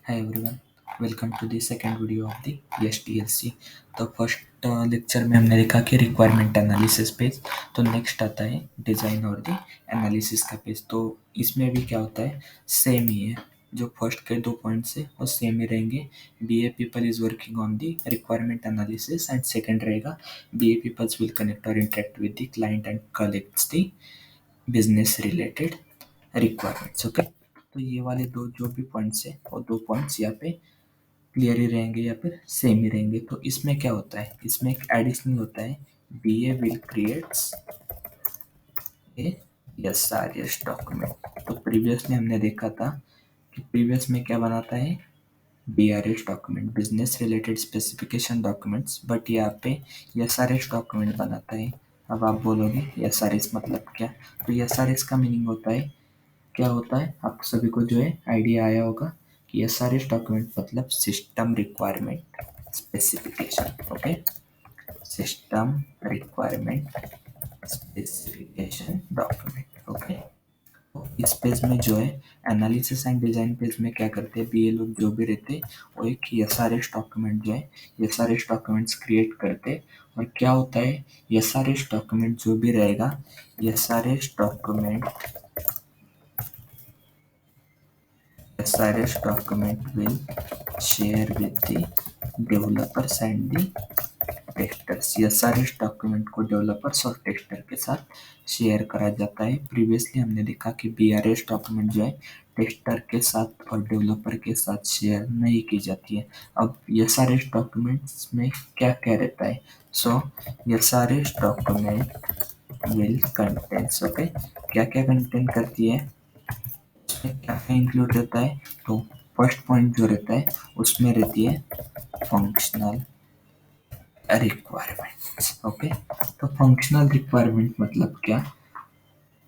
Hi everyone, welcome to the second video of the SDLC। तो first lecture में हमने देखा कि रिक्वायरमेंट एनालिसिस पेज। तो नेक्स्ट आता है डिज़ाइन और द एनालिसिस का पेज। तो इसमें भी क्या होता है, सेम ही है। जो फर्स्ट के 2 पॉइंट्स है वो सेम ही रहेंगे। BA people is working on the requirement analysis and second रहेगा BA पीपल्स विल कनेक्ट और interact with the client and collects the business related requirements. Okay, तो ये वाले दो जो भी पॉइंट्स है वो 2 पॉइंट्स यहाँ पे क्लियर ही रहेंगे या फिर सेम ही रहेंगे। तो इसमें क्या होता है, इसमें एक एडिशनल होता है, BA will creates a SRS document. तो प्रीवियसली हमने देखा था कि प्रीवियस में क्या बनाता है, BRS document, business related specification documents, but यहाँ पे SRS डॉक्यूमेंट बनाता है। अब आप बोलोगे SRS मतलब क्या, तो SRS का मीनिंग होता है, क्या होता है, आप सभी को जो है आइडिया आया होगा कि SRS डॉक्यूमेंट मतलब system requirement specification. Okay, system requirement specification document. Okay, तो इस पेज में जो है एनालिसिस एंड डिजाइन पेज में क्या करते हैं, BA लोग जो भी रहते हैं वो एक SRS डॉक्यूमेंट जो है SRS डॉक्यूमेंट्स क्रिएट करते हैं। और क्या होता है, SRS डॉक्यूमेंट जो भी रहेगा, SRS document will share with the developers and the testers. SRS document को डेवलपर्स और टेस्टर के साथ शेयर करा जाता है। प्रीवियसली हमने देखा कि BRS डॉक्यूमेंट जो है टेस्टर के साथ और डेवलपर के साथ शेयर नहीं की जाती है। अब SRS डॉक्यूमेंट्स में क्या क्या रहता है, सो SRS document will contents. Okay, क्या क्या कंटेंट करती है, उसमें क्या क्या इंक्लूड रहता है, तो फर्स्ट पॉइंट जो रहता है उसमें रहती है फंक्शनल रिक्वायरमेंट्स। ओके, तो फंक्शनल रिक्वायरमेंट मतलब क्या,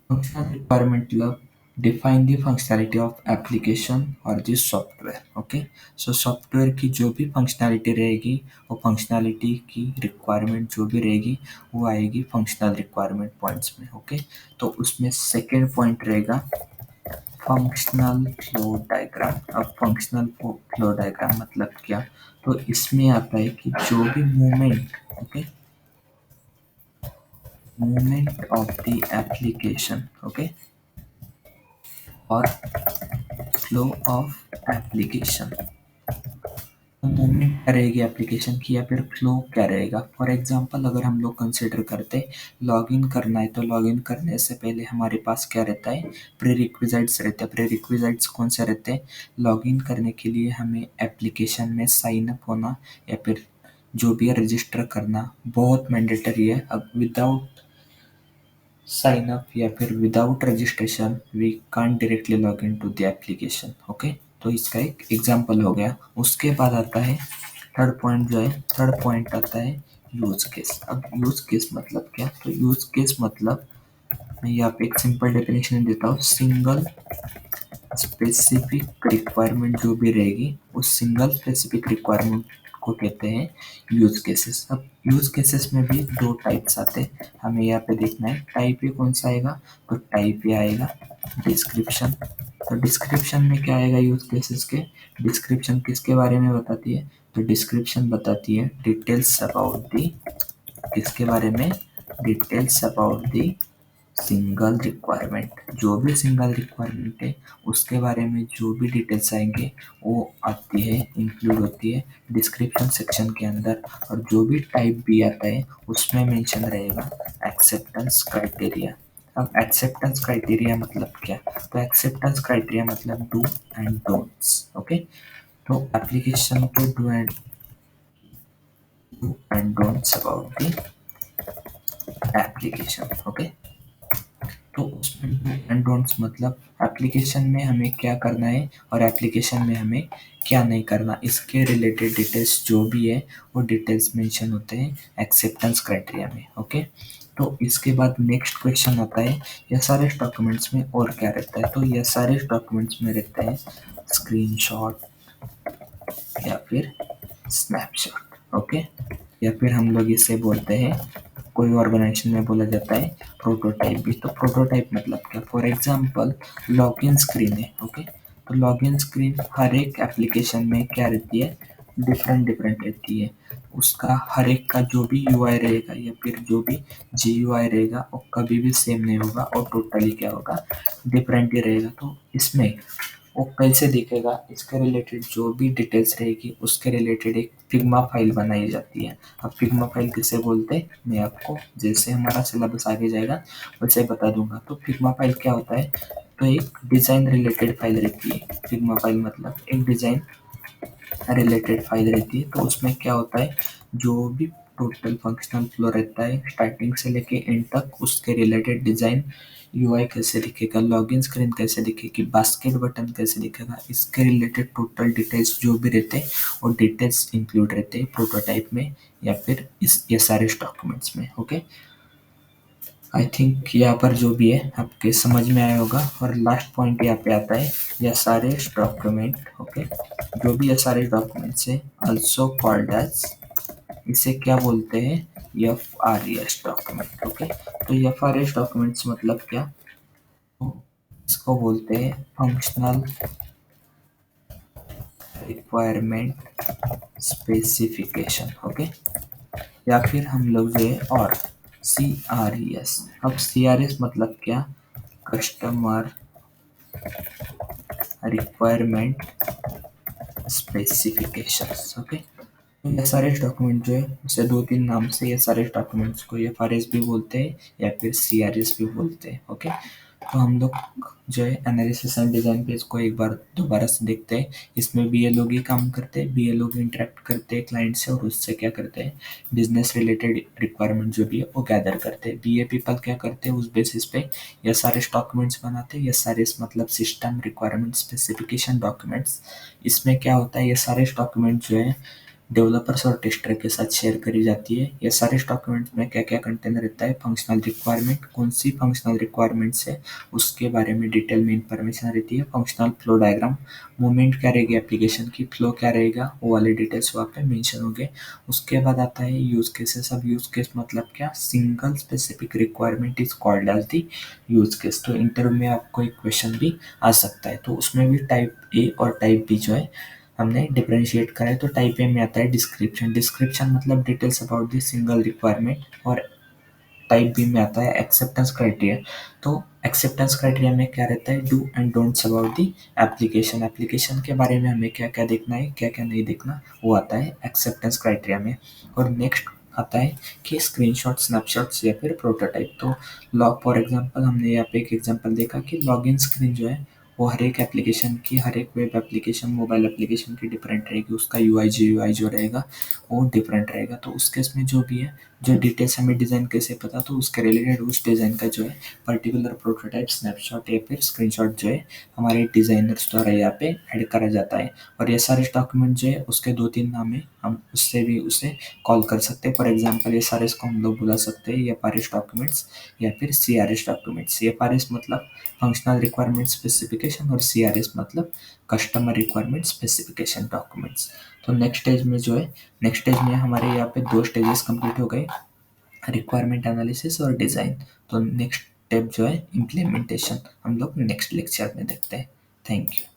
फंक्शनल रिक्वायरमेंट मतलब define the functionality of application और the software. Okay, so software की जो भी फंक्शनैलिटी रहेगी, वो फंक्शनैलिटी की रिक्वायरमेंट जो भी रहेगी वो आएगी फंक्शनल रिक्वायरमेंट पॉइंट्स में। ओके, तो उसमें सेकेंड पॉइंट रहेगा फंक्शनल फ्लो डायग्राम। अब फंक्शनल फ्लो डायग्राम मतलब क्या, तो इसमें आता है कि जो भी movement, okay, movement of the application, okay, और फ्लो ऑफ एप्लीकेशन, मूवमेंट क्या रहेगी एप्लीकेशन की या फिर फ्लो क्या रहेगा। फॉर एग्जांपल अगर हम लोग कंसिडर करते लॉगिन करना है, तो लॉगिन करने से पहले हमारे पास क्या रहता है, प्री रिक्विजिट्स रहते हैं। प्री रिक्विजिट्स कौन से रहते हैं, लॉगिन करने के लिए हमें एप्लीकेशन में साइन अप होना या फिर जो भी है रजिस्टर करना बहुत मैंडेटरी है। अब विदाउट साइन अप या फिर without registration we can't directly log in to the application. Okay, तो इसका एक एग्जांपल हो गया। उसके बाद आता है थर्ड पॉइंट जो है, थर्ड पॉइंट आता है यूज केस। अब यूज केस मतलब क्या, तो यूज केस मतलब मैं यहाँ पे एक सिंपल डेफिनेशन देता हूँ, सिंगल स्पेसिफिक रिक्वायरमेंट जो भी रहेगी उस सिंगल स्पेसिफिक रिक्वायरमेंट को कहते हैं यूज केसेस। अब यूज केसेस में भी दो टाइप्स आते हैं, हमें यहाँ पे देखना है टाइप ए कौन सा आएगा, तो टाइप ए आएगा डिस्क्रिप्शन। तो डिस्क्रिप्शन में क्या आएगा, यूज केसेस के डिस्क्रिप्शन किसके बारे में बताती है, तो डिस्क्रिप्शन बताती है डिटेल्स अबाउट दी, किसके बारे में, details about the single requirement. जो भी सिंगल रिक्वायरमेंट है उसके बारे में जो भी डिटेल्स आएंगे वो आती है, इंक्लूड होती है डिस्क्रिप्शन सेक्शन के अंदर। और जो भी टाइप भी आता है उसमें मेंशन रहेगा एक्सेप्टेंस क्राइटेरिया। अब एक्सेप्टेंस क्राइटेरिया मतलब क्या, तो एक्सेप्टेंस क्राइटेरिया मतलब डू एंड डोंट्स। ओके, तो एप्लीकेशन के do and don'ts about the application. Okay, तो उसमें डू एंड डोंट्स मतलब एप्लीकेशन में हमें क्या करना है और एप्लीकेशन में हमें क्या नहीं करना, इसके रिलेटेड डिटेल्स जो भी है वो डिटेल्स मेंशन होते हैं एक्सेप्टेंस क्राइटेरिया में। ओके, तो इसके बाद नेक्स्ट क्वेश्चन आता है SRS डॉक्यूमेंट्स में और क्या रहता है, तो SRS डॉक्यूमेंट्स में रहता है स्क्रीनशॉट या फिर स्नैपशॉट। ओके, या फिर हम लोग इसे बोलते हैं, कोई ऑर्गेनाइजेशन में बोला जाता है प्रोटोटाइप भी। तो प्रोटोटाइप मतलब क्या, फॉर एग्जांपल लॉगिन स्क्रीन है। ओके, तो लॉगिन स्क्रीन हर एक एप्लीकेशन में क्या रहती है, डिफरेंट डिफरेंट रहती है। उसका हर एक का जो भी यूआई रहेगा या फिर जो भी जीयूआई रहेगा वो कभी भी सेम नहीं होगा और टोटली क्या होगा, डिफरेंट ही रहेगा। तो इसमें वो कैसे दिखेगा, इसके रिलेटेड जो भी डिटेल्स रहेगी उसके रिलेटेड एक फिग्मा फाइल बनाई जाती है। अब फिग्मा फाइल किसे बोलते हैं मैं आपको जैसे हमारा सिलेबस आगे जाएगा वैसे बता दूंगा। तो फिग्मा फाइल क्या होता है, तो एक डिज़ाइन रिलेटेड फाइल रहती है। फिग्मा फाइल मतलब एक डिज़ाइन रिलेटेड फाइल रहती है। तो उसमें क्या होता है, जो भी टोटल फंक्शनल फ्लो रहता है स्टार्टिंग से लेके एंड तक उसके रिलेटेड डिज़ाइन, यूआई कैसे दिखेगा, लॉगिन स्क्रीन कैसे दिखेगी, बास्केट बटन कैसे दिखेगा, इसके रिलेटेड टोटल डिटेल्स जो भी रहते हैं वो डिटेल्स इंक्लूड रहते हैं प्रोटोटाइप में या फिर इस ये सारे डॉक्यूमेंट्स में। ओके, आई थिंक यहाँ पर जो भी है आपके समझ में आया होगा। और लास्ट पॉइंट यहाँ पे आता है यह सारे डॉक्यूमेंट। ओके, जो भी ये सारे डॉक्यूमेंट्स है ऑल्सो कॉल्ड एज, इसे क्या बोलते हैं, F R S document. Okay, तो एफ आर एस डॉक्यूमेंट्स मतलब क्या, तो इसको बोलते हैं फंक्शनल रिक्वायरमेंट स्पेसिफिकेशन। ओके, या फिर हम लोग जो है और सी आर ई एस। अब सी आर एस मतलब क्या, कस्टमर रिक्वायरमेंट स्पेसिफिकेशंस। ओके, तो ये सारे डॉक्यूमेंट जो है उसे दो तीन नाम से ये सारे डॉक्यूमेंट्स को एफ आर एस भी बोलते हैं या फिर सी आर एस भी बोलते हैं। ओके, तो हम लोग जो है एनालिसिस एंड डिज़ाइन पेज को एक बार दोबारा से देखते हैं। इसमें बी ए लोग ही काम करते हैं, बी ए लोग इंटरेक्ट करते हैं क्लाइंट से और उससे क्या करते हैं, बिजनेस रिलेटेड रिक्वायरमेंट जो भी है वो गैदर करते हैं। बी ए पीपल क्या करते हैं, उस बेसिस पे ये सारे डॉक्यूमेंट्स बनाते हैं। ये सारे मतलब सिस्टम रिक्वायरमेंट स्पेसिफिकेशन डॉक्यूमेंट्स। इसमें क्या होता है, ये सारे डॉक्यूमेंट जो है डेवलपर्स और टेस्टर के साथ शेयर करी जाती है। ये सारे डॉक्यूमेंट्स में क्या क्या कंटेन रहता है, फंक्शनल रिक्वायरमेंट, कौन सी फंक्शनल रिक्वायरमेंट्स है उसके बारे में डिटेल में इंफॉर्मेशन रहती है। फंक्शनल फ्लो डायग्राम, मूवमेंट क्या रहेगी एप्लीकेशन की, फ्लो क्या रहेगा, वो वाले डिटेल्स वहाँ पे मेंशन होंगे। उसके बाद आता है यूज केसेस। अब यूज केस मतलब क्या, single specific requirement is called as the use case. तो इंटरव्यू में आपको एक क्वेश्चन भी आ सकता है। तो उसमें भी टाइप ए और टाइप बी जो है हमने डिफरेंशिएट करा है। तो टाइप ए में आता है डिस्क्रिप्शन। डिस्क्रिप्शन मतलब details about the single requirement. और टाइप बी में आता है एक्सेप्टेंस क्राइटेरिया। तो एक्सेप्टेंस क्राइटेरिया में क्या रहता है, do and don'ts about the application. Application के बारे में हमें क्या क्या देखना है, क्या क्या नहीं देखना, वो आता है एक्सेप्टेंस क्राइटेरिया में। और नेक्स्ट आता है कि स्क्रीनशॉट, स्नैपशॉट्स या फिर प्रोटोटाइप। तो लॉग फॉर एग्जांपल हमने यहाँ पे एक एग्जांपल देखा कि लॉगिन स्क्रीन जो है वो हर एक एप्लीकेशन की, हर एक वेब एप्लीकेशन, मोबाइल एप्लीकेशन की डिफरेंट रहेगी। उसका यूआई जीयूआई जो रहेगा वो डिफरेंट रहेगा। तो उस केस में जो भी है, जो डिटेल्स हमें डिज़ाइन कैसे पता, तो उसके रिलेटेड उस डिज़ाइन का जो है पर्टिकुलर प्रोटोटाइप, स्नैपशॉट या फिर स्क्रीनशॉट जो है हमारे डिज़ाइनर्स द्वारा यहाँ पे ऐड करा जाता है। और ये सारे डॉक्यूमेंट जो है उसके दो तीन नाम है, हम उससे भी उसे कॉल कर सकते हैं। फॉर एग्जांपल ये सारे इसको हम लोग बुला सकते हैं एफ आर एस डॉक्यूमेंट्स या फिर C R S documents. F R S मतलब फंक्शनल रिक्वायरमेंट स्पेसिफिकेशन और सी आर एस मतलब कस्टमर रिक्वायरमेंट स्पेसिफिकेशन डॉक्यूमेंट्स। तो नेक्स्ट स्टेज में जो है, नेक्स्ट स्टेज में हमारे यहाँ पे दो स्टेजेस कंप्लीट हो गए, रिक्वायरमेंट एनालिसिस और डिज़ाइन। तो नेक्स्ट स्टेप जो है इम्प्लीमेंटेशन, हम लोग नेक्स्ट लेक्चर में देखते हैं। Thank you.